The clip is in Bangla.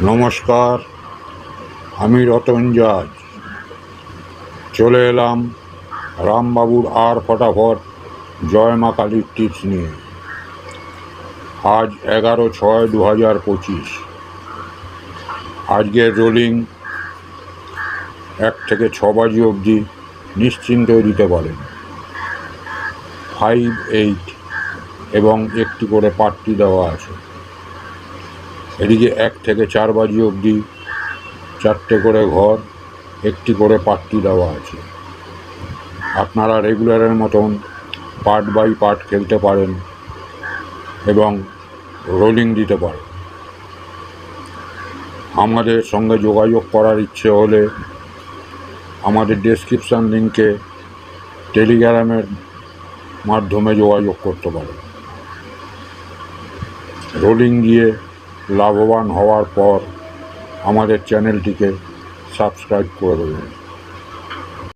নমস্কার, আমি রতন জাজ চলে এলাম রামবাবুর আর ফটাফট জয় মা কালীর টিপস নিয়ে। আজ 11/6/2025। আজকের রোলিং 1 থেকে 6 বাজি অবধি নিশ্চিন্তে দিতে পারেন। 5, 8 এবং একটি করে পাট্টি দেওয়া আছে। এদিকে 1 থেকে 4 বাজি অবধি 4টে করে ঘর, একটি করে পাট্টি দেওয়া আছে। আপনারা রেগুলারের মতন পার্ট বাই পার্ট খেলতে পারেন এবং রোলিং দিতে পারেন। আমাদের সঙ্গে যোগাযোগ করার ইচ্ছে হলে আমাদের ডেসক্রিপশান লিঙ্কে টেলিগ্রামের মাধ্যমে যোগাযোগ করতে পারেন। রোলিং দিয়ে লাভবান হওয়ার পর আমাদের চ্যানেলটিকে সাবস্ক্রাইব করে দেবেন।